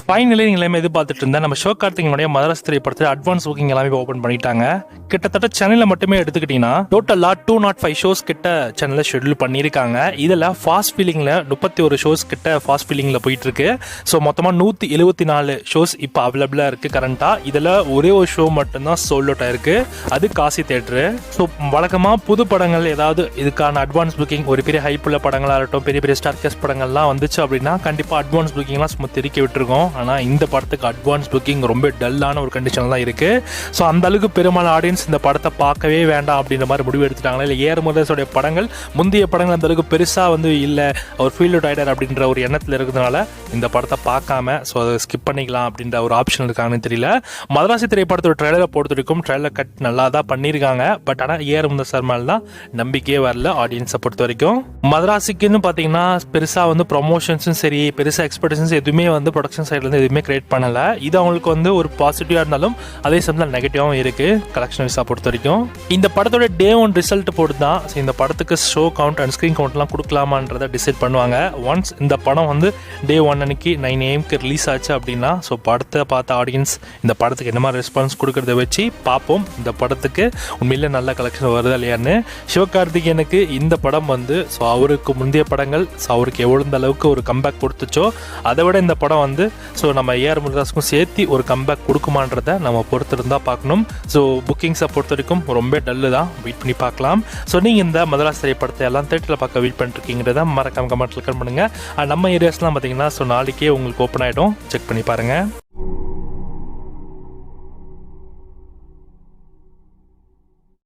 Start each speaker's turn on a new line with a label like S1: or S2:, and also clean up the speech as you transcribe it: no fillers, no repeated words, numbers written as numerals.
S1: Finally நீங்கள் எல்லாமே எதிர்பார்த்துட்டு இருந்தேன். நம்ம சிவகார்த்திகேயனுடைய மதராசி திரைப்படத்தில் அட்வான்ஸ் புக்கிங் எல்லாமே ஓப்பன் பண்ணிட்டாங்க. கிட்டத்தட்ட சென்னையில் மட்டுமே எடுத்துக்கிட்டீங்கன்னா டோட்டலாக 205 ஷோஸ் கிட்ட சென்னையில் ஷெட்யூல் பண்ணியிருக்காங்க. இதில் ஃபாஸ்ட் ஃபீலிங்கில் 31 ஷோஸ் கிட்ட ஃபாஸ்ட் ஃபீலிங்கில் போயிட்டு இருக்கு. ஸோ மொத்தமாக 174 ஷோஸ் இப்போ அவைலபிளாக இருக்குது கரண்ட்டாக. இதில் ஒரே ஒரு ஷோ மட்டும்தான் சோல்ட் அவுட் ஆயிருக்கு, அது காசி தேட்டரு. ஸோ வழக்கமாக புது படங்கள் ஏதாவது இதுக்கான அட்வான்ஸ் புக்கிங் ஒரு பெரிய ஹைப் உள்ள படங்களாக இருக்கட்டும், பெரிய பெரிய ஸ்டார் கேஸ்ட் படங்கள்லாம் வந்துச்சு அப்படின்னா கண்டிப்பாக அட்வான்ஸ் புக்கிங்லாம் சும்மா திருக்கி விட்டுருக்கோம். ஆனால் இந்த படத்துக்கு அட்வான்ஸ் புக்கிங் ரொம்ப டல்லான ஒரு கண்டிஷன் தான் இருக்குது. ஸோ அந்த அளவுக்கு பெரும்பாலான ஆடியன்ஸ் இந்த படத்தை பார்க்கவே வேண்டாம் அப்படின்ற மாதிரி முடிவு எடுத்துட்டாங்களா, இல்லை ஏஆர் முருகதாஸோடைய படங்கள் முந்தைய படங்கள் அந்த அளவுக்கு பெருசாக இல்லை அவர் ஃபீல்ட் அவுட் ஆயிடார் அப்படின்ற ஒரு எண்ணத்தில் இருக்கிறதுனால இந்த படத்தை பார்க்காம ஸோ அதை ஸ்கிப் பண்ணிக்கலாம் அப்படின்ற ஒரு ஆப்ஷன் இருக்காங்கன்னு தெரியல. மதராசி திரைப்படத்தோட ட்ரெய்லரை பொறுத்த வரைக்கும் ட்ரெய்லர் கட் நல்லா தான் பண்ணியிருக்காங்க. பட் ஆனால் ஏஆர் முருகதாஸ் மேலே தான் நம்பிக்கையே வரல ஆடியன்ஸை பொறுத்த வரைக்கும். மதராசிக்குன்னு பார்த்தீங்கன்னா பெருசாக ப்ரொமோஷன்ஸும் சரி, பெருசாக எக்ஸ்பெக்டேஷன்ஸ் எதுவுமே ப்ரொடக்ஷன் சைட்லேருந்து எதுவுமே கிரியேட் பண்ணலை. இது அவங்களுக்கு ஒரு பாசிட்டிவாக இருந்தாலும் அதே சமயத்தில் நெகட்டிவாகவும் இருக்குது கலெக்ஷன் வைஸாக பொறுத்த வரைக்கும். இந்த படத்தோட Day 1 ரிசல்ட் போட்டு தான் இந்த படத்துக்கு ஷோ கவுண்ட் அண்ட் ஸ்க்ரீன் கவுண்ட்லாம் கொடுக்கலாமான்றதை டிசைட் பண்ணுவாங்க. ஒன்ஸ் இந்த படம் Day 1 அன்னைக்கு 9 AM ரிலீஸ் ஆச்சு அப்படின்னா ஸோ படத்தை பார்த்த ஆடியன்ஸ் இந்த படத்துக்கு என்ன மாதிரி ரெஸ்பான்ஸ் கொடுக்கறத வச்சு பார்ப்போம் இந்த படத்துக்கு உண்மையிலே நல்ல கலெக்ஷன் வருதா இல்லையான்னு. சிவகார்த்திகேயனுக்கு இந்த படம் ஸோ அவருக்கு முந்தைய படங்கள் ஸோ அவருக்கு எவ்வளோ அளவுக்கு ஒரு கம்பேக் கொடுத்துச்சோ அதை விட இந்த படம் ஸோ நம்ம ஏஆர் முருகதாஸுக்கும் சேர்த்து ஒரு கம்பேக் கொடுக்குமான்றதை நம்ம பொறுத்து இருந்தால் பார்க்கணும். ஸோ புக்கிங்ஸை பொறுத்த வரைக்கும் ரொம்ப டல்லு தான், வெயிட் பண்ணி பார்க்கலாம். ஸோ நீங்கள் இந்த மதராசி திரைப்படத்தை எல்லாம் தேட்டரில் பார்க்க வெயிட் பண்ணிருக்கீங்கிறத மறக்காம கமெண்ட்ல கமெண்ட் பண்ணுங்கள். நம்ம ஏரியாஸ்லாம் பார்த்தீங்கன்னா ஸோ நாளைக்கே உங்களுக்கு ஓப்பன் ஆகிடும், செக் பண்ணி பாருங்கள்.